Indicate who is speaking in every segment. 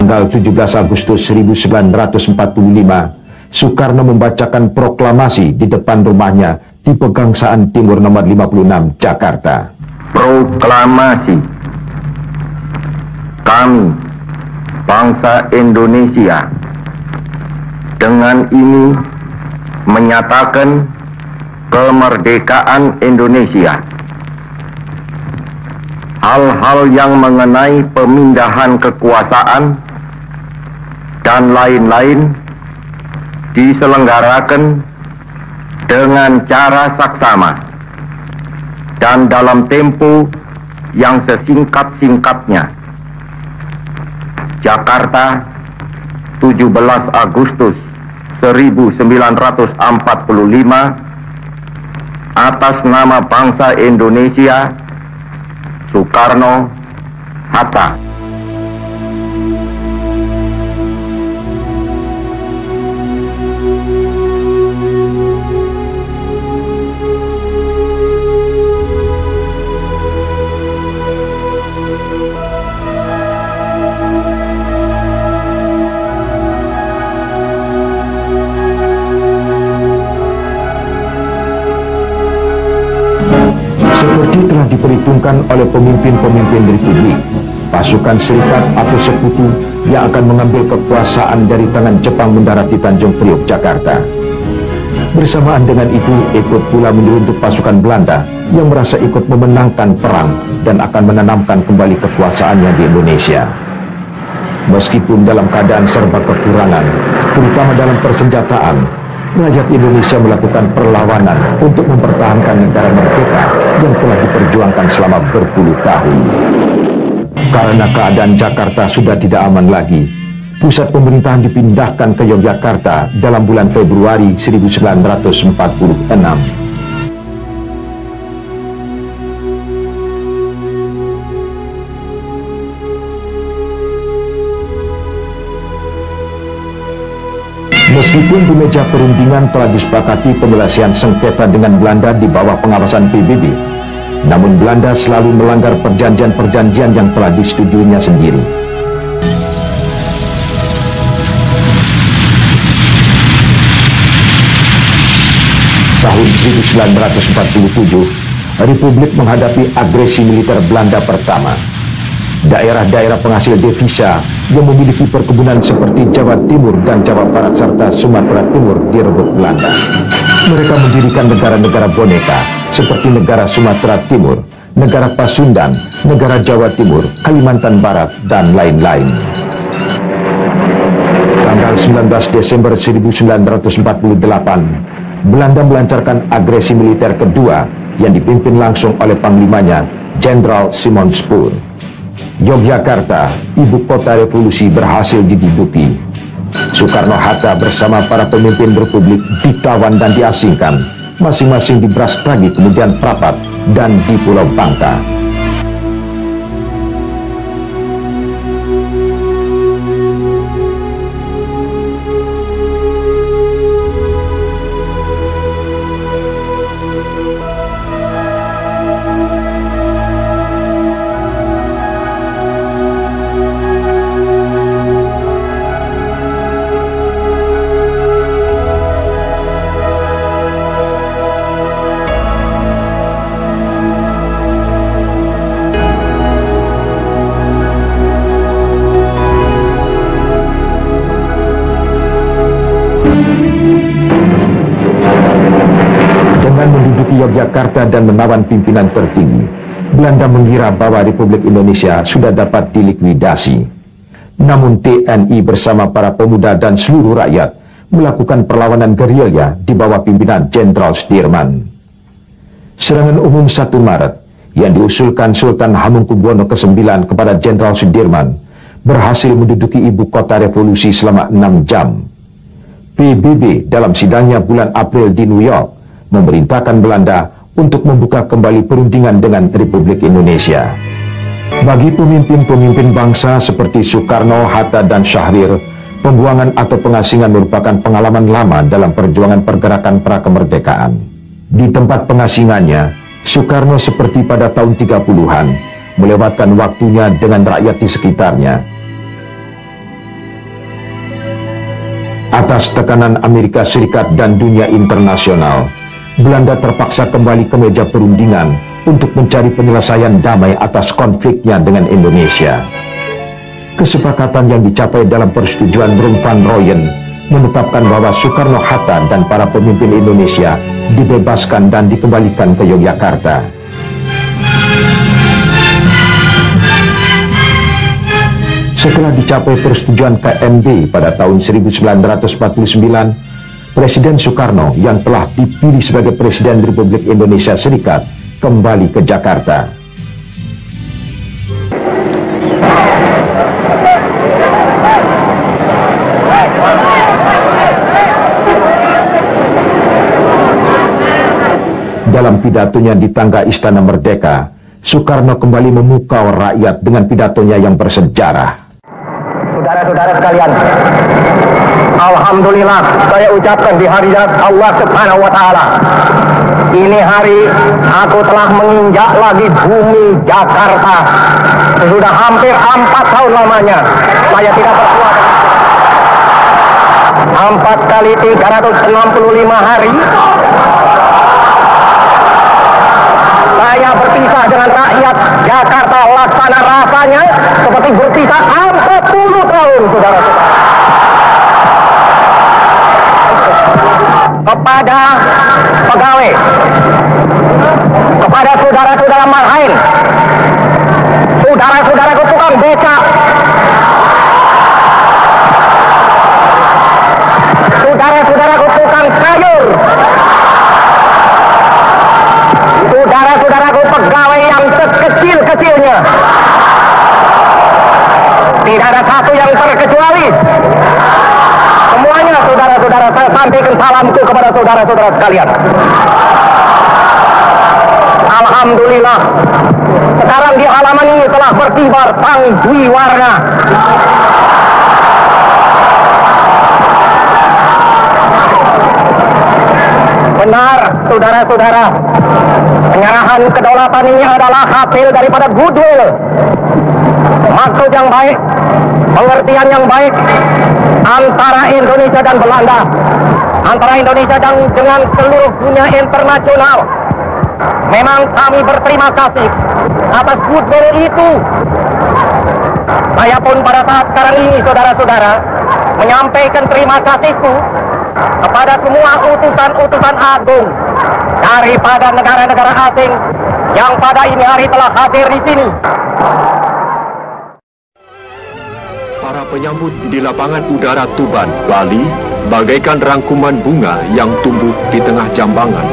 Speaker 1: tanggal 17 Agustus 1945, Soekarno membacakan proklamasi di depan rumahnya di Pegangsaan Timur nomor 56, Jakarta.
Speaker 2: Proklamasi. Kami, bangsa Indonesia, dengan ini menyatakan kemerdekaan Indonesia. Hal-hal yang mengenai pemindahan kekuasaan dan lain-lain diselenggarakan dengan cara saksama dan dalam tempo yang sesingkat-singkatnya. Jakarta, 17 Agustus 1945, atas nama bangsa Indonesia, Soekarno, Hatta.
Speaker 1: Seperti telah diperhitungkan oleh pemimpin-pemimpin Republik, pasukan serikat atau sekutu yang akan mengambil kekuasaan dari tangan Jepang mendarat di Tanjung Priok, Jakarta. Bersamaan dengan itu, ikut pula menyeruduk pasukan Belanda yang merasa ikut memenangkan perang dan akan menanamkan kembali kekuasaannya di Indonesia. Meskipun dalam keadaan serba kekurangan, terutama dalam persenjataan, rakyat Indonesia melakukan perlawanan untuk mempertahankan negara merdeka yang telah diperjuangkan selama berpuluh tahun. Karena keadaan Jakarta sudah tidak aman lagi, pusat pemerintahan dipindahkan ke Yogyakarta dalam bulan Februari 1946. Meskipun di meja perundingan telah disepakati penyelesaian sengketa dengan Belanda di bawah pengawasan PBB, namun Belanda selalu melanggar perjanjian-perjanjian yang telah disetujuinya sendiri. Tahun 1947, Republik menghadapi agresi militer Belanda pertama. Daerah-daerah penghasil devisa yang memiliki perkebunan seperti Jawa Timur dan Jawa Barat serta Sumatera Timur direbut Belanda. Mereka mendirikan negara-negara boneka seperti negara Sumatera Timur, negara Pasundan, negara Jawa Timur, Kalimantan Barat, dan lain-lain. Tanggal 19 Desember 1948, Belanda melancarkan agresi militer kedua yang dipimpin langsung oleh panglimanya, Jenderal Simon Spoor. Yogyakarta, ibu kota revolusi, berhasil diduduki. Soekarno-Hatta bersama para pemimpin Republik ditawan dan diasingkan, masing-masing di Brastagi, kemudian Prapat, dan di Pulau Bangka. Yogyakarta dan menawan pimpinan tertinggi, Belanda mengira bahwa Republik Indonesia sudah dapat dilikuidasi. Namun TNI bersama para pemuda dan seluruh rakyat melakukan perlawanan gerilya di bawah pimpinan Jenderal Sudirman. Serangan umum 1 Maret yang diusulkan Sultan Hamengkubuwono ke-9 kepada Jenderal Sudirman berhasil menduduki ibu kota revolusi selama 6 jam. PBB dalam sidangnya bulan April di New York memerintahkan Belanda untuk membuka kembali perundingan dengan Republik Indonesia. Bagi pemimpin-pemimpin bangsa seperti Soekarno, Hatta, dan Syahrir, pembuangan atau pengasingan merupakan pengalaman lama dalam perjuangan pergerakan pra-kemerdekaan. Di tempat pengasingannya, Soekarno seperti pada tahun 30-an, melewatkan waktunya dengan rakyat di sekitarnya. Atas tekanan Amerika Serikat dan dunia internasional, Belanda terpaksa kembali ke meja perundingan untuk mencari penyelesaian damai atas konfliknya dengan Indonesia. Kesepakatan yang dicapai dalam persetujuan Brum van Rooyen menetapkan bahwa Soekarno-Hatta dan para pemimpin Indonesia dibebaskan dan dikembalikan ke Yogyakarta. Setelah dicapai persetujuan KMB pada tahun 1949, Presiden Soekarno yang telah dipilih sebagai Presiden Republik Indonesia Serikat kembali ke Jakarta. Dalam pidatonya di tangga Istana Merdeka, Soekarno kembali memukau rakyat dengan pidatonya yang bersejarah.
Speaker 3: Saudara-saudara sekalian, alhamdulillah saya ucapkan di hari Allah Subhanahu wa taala. Ini hari aku telah menginjak lagi bumi Jakarta. Sudah hampir 4 tahun lamanya saya tidak bersuara. 4 kali 365 hari saya berpisah dengan rakyat Jakarta, laksana rasanya seperti berpisah 40 tahun, saudara-saudara. Kepada pegawai, kepada saudara-saudara marhain, saudara-saudaraku tukang becak, saudara-saudaraku tukang sayur, saudara-saudaraku pegawai yang sekecil-kecilnya, tidak ada satu yang terkecuali. Semuanya saudara-saudara, saya sampaikan salamku kepada saudara-saudara sekalian. Alhamdulillah, sekarang di halaman ini telah berkibar Sang Dwi Warna. Benar, saudara-saudara, penyerahan kedaulatan ini adalah hasil daripada goodwill, maksud yang baik, pengertian yang baik antara Indonesia dan Belanda, antara Indonesia dan dengan seluruh dunia internasional. Memang kami berterima kasih atas goodwill itu. Saya pun pada saat sekarang ini, saudara-saudara, menyampaikan terima kasihku kepada semua utusan-utusan agung daripada negara-negara asing yang pada ini hari telah hadir di sini.
Speaker 4: Para penyambut di lapangan udara Tuban, Bali, bagaikan rangkuman bunga yang tumbuh di tengah jambangan.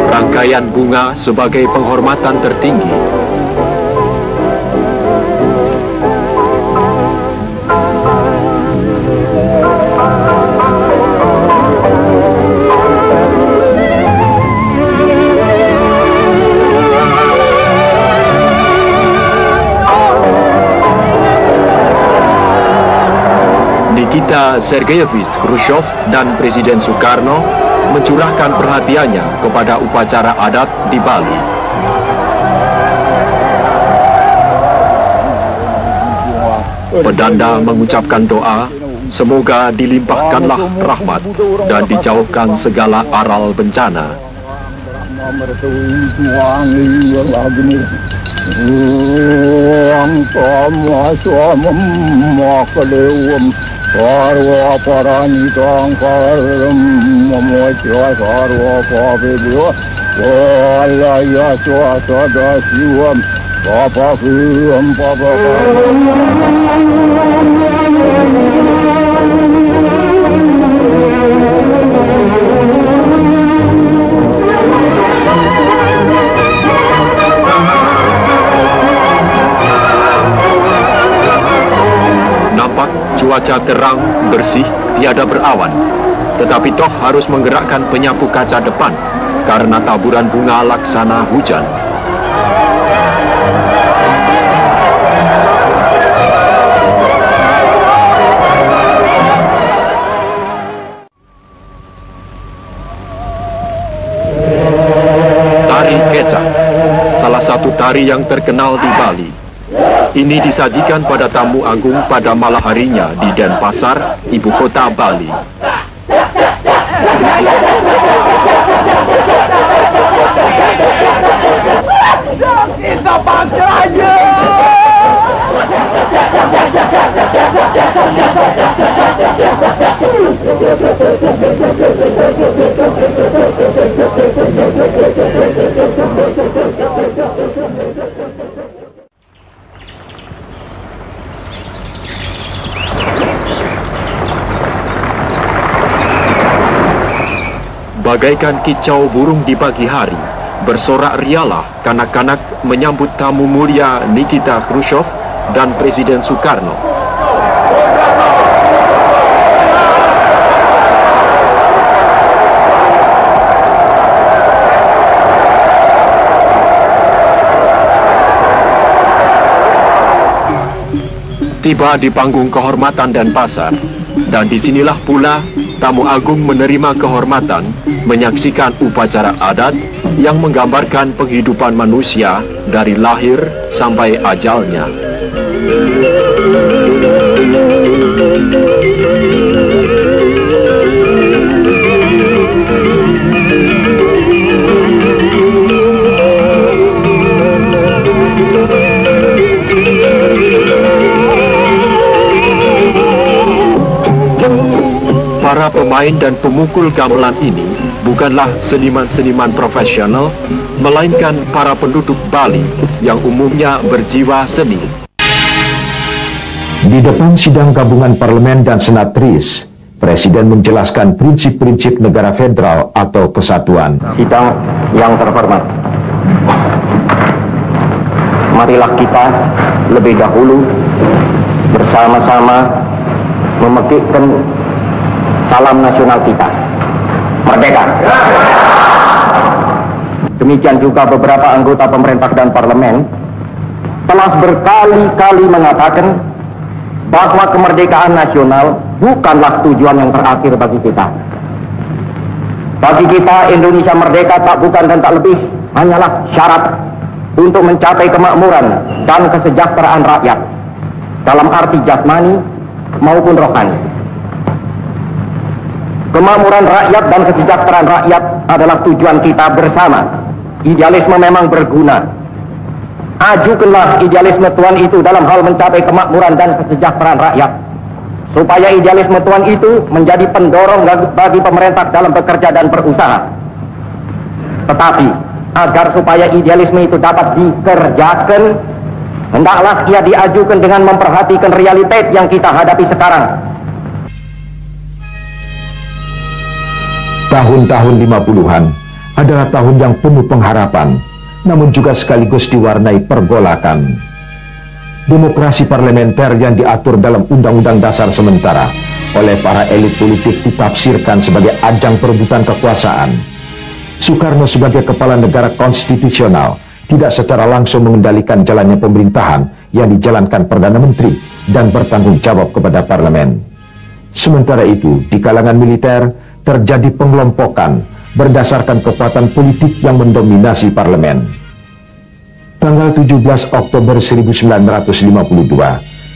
Speaker 4: Rangkaian bunga sebagai penghormatan tertinggi. Nikita Sergeyevich Khrushchev dan Presiden Soekarno mencurahkan perhatiannya kepada upacara adat di Bali. Pedanda mengucapkan doa, semoga dilimpahkanlah rahmat dan dijauhkan segala aral bencana.
Speaker 5: Sarva paranitang karam momochya sarva papibhyo valaya swasada sivam papakhyam papakhyam.
Speaker 4: Cuaca terang, bersih, tiada berawan. Tetapi toh harus menggerakkan penyapu kaca depan karena taburan bunga laksana hujan. Tari kecak, salah satu tari yang terkenal di Bali. Ini disajikan pada tamu agung pada malam harinya di Denpasar, ibu kota Bali.
Speaker 3: Kita pakai aja.
Speaker 4: Bagaikan kicau burung di pagi hari, bersorak rialah kanak-kanak menyambut tamu mulia Nikita Khrushchev dan Presiden Soekarno. Tiba di panggung kehormatan Denpasar, dan disinilah pula tamu agung menerima kehormatan menyaksikan upacara adat yang menggambarkan penghidupan manusia dari lahir sampai ajalnya. Para pemain dan pemukul gamelan ini bukanlah seniman-seniman profesional, melainkan para penduduk Bali yang umumnya berjiwa seni.
Speaker 1: Di depan sidang gabungan parlemen dan senat RIS, Presiden menjelaskan prinsip-prinsip negara federal atau kesatuan.
Speaker 2: Sidang yang terhormat, marilah kita lebih dahulu bersama-sama memekikkan salam nasional kita, merdeka. Demikian juga beberapa anggota pemerintah dan parlemen telah berkali-kali mengatakan bahwa kemerdekaan nasional bukanlah tujuan yang terakhir bagi kita. Bagi kita, Indonesia merdeka tak bukan dan tak lebih hanyalah syarat untuk mencapai kemakmuran dan kesejahteraan rakyat dalam arti jasmani maupun rohani. Kemakmuran rakyat dan kesejahteraan rakyat adalah tujuan kita bersama. Idealisme memang berguna. Ajukanlah idealisme Tuhan itu dalam hal mencapai kemakmuran dan kesejahteraan rakyat, supaya idealisme Tuhan itu menjadi pendorong bagi pemerintah dalam bekerja dan berusaha. Tetapi agar supaya idealisme itu dapat dikerjakan, hendaklah ia diajukan dengan memperhatikan realitas yang kita hadapi sekarang.
Speaker 1: Tahun-tahun 50-an adalah tahun yang penuh pengharapan, namun juga sekaligus diwarnai pergolakan. Demokrasi parlementer yang diatur dalam Undang-Undang Dasar sementara oleh para elit politik ditafsirkan sebagai ajang perebutan kekuasaan. Soekarno sebagai kepala negara konstitusional tidak secara langsung mengendalikan jalannya pemerintahan yang dijalankan Perdana Menteri dan bertanggung jawab kepada parlemen. Sementara itu, di kalangan militer terjadi pengelompokan berdasarkan kekuatan politik yang mendominasi parlemen. Tanggal 17 Oktober 1952,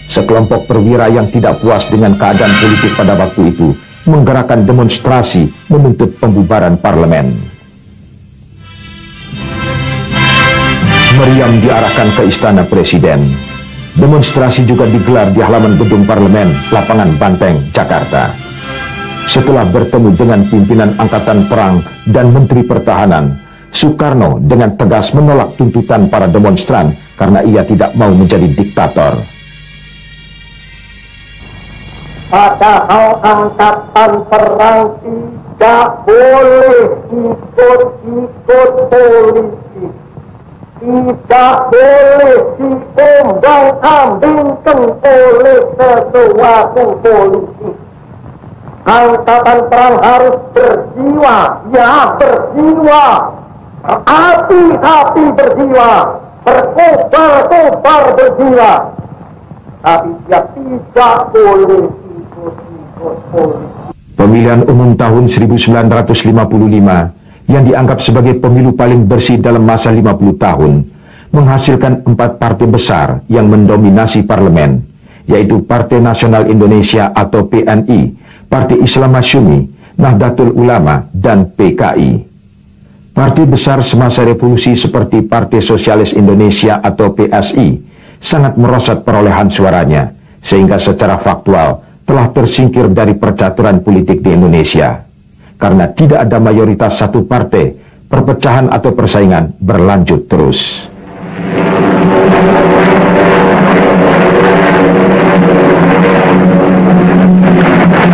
Speaker 1: sekelompok perwira yang tidak puas dengan keadaan politik pada waktu itu menggerakkan demonstrasi menuntut pembubaran parlemen. Meriam diarahkan ke Istana Presiden. Demonstrasi juga digelar di halaman gedung parlemen, Lapangan Banteng, Jakarta. Setelah bertemu dengan pimpinan Angkatan Perang dan Menteri Pertahanan, Soekarno dengan tegas menolak tuntutan para demonstran karena ia tidak mau menjadi diktator.
Speaker 3: Padahal Angkatan Perang tidak boleh ikut-ikut politik, tidak boleh diom diombang-ambingkan oleh sesuatu politik. Angkatan perang harus berjiwa, ya berjiwa, hati-hati berjiwa, berkobar-kobar berjiwa. Tapi dia tidak boleh ikut-ikut politik.
Speaker 1: Pemilihan umum tahun 1955 yang dianggap sebagai pemilu paling bersih dalam masa 50 tahun, menghasilkan 4 partai besar yang mendominasi parlemen, yaitu Partai Nasional Indonesia atau PNI, Partai Islam Masyumi, Nahdlatul Ulama, dan PKI. Partai besar semasa revolusi seperti Partai Sosialis Indonesia atau PSI sangat merosot perolehan suaranya, sehingga secara faktual telah tersingkir dari percaturan politik di Indonesia. Karena tidak ada mayoritas satu partai, perpecahan atau persaingan berlanjut terus.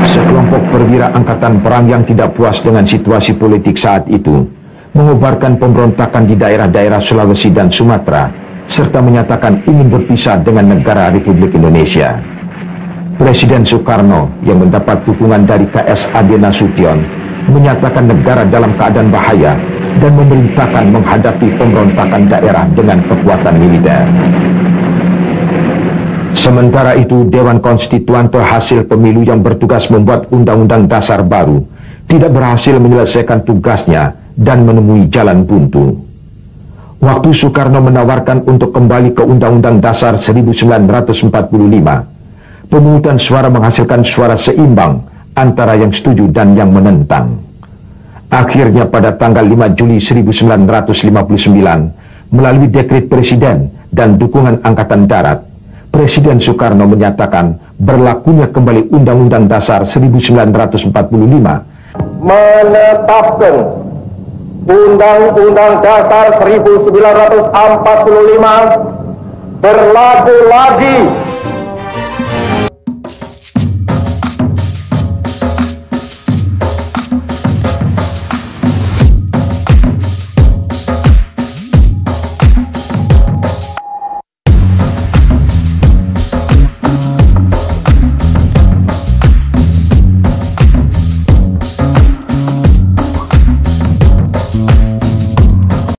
Speaker 1: Sekelompok perwira angkatan perang yang tidak puas dengan situasi politik saat itu, mengobarkan pemberontakan di daerah-daerah Sulawesi dan Sumatera, serta menyatakan ingin berpisah dengan negara Republik Indonesia. Presiden Soekarno yang mendapat dukungan dari KSAD Nasution menyatakan negara dalam keadaan bahaya dan memerintahkan menghadapi pemberontakan daerah dengan kekuatan militer. Sementara itu, Dewan Konstituante hasil pemilu yang bertugas membuat undang-undang dasar baru tidak berhasil menyelesaikan tugasnya dan menemui jalan buntu. Waktu Soekarno menawarkan untuk kembali ke Undang-Undang Dasar 1945, pemungutan suara menghasilkan suara seimbang antara yang setuju dan yang menentang. Akhirnya pada tanggal 5 Juli 1959, melalui dekret Presiden dan dukungan Angkatan Darat, Presiden Soekarno menyatakan berlakunya kembali Undang-Undang Dasar 1945,
Speaker 3: menetapkan Undang-Undang Dasar 1945 berlaku lagi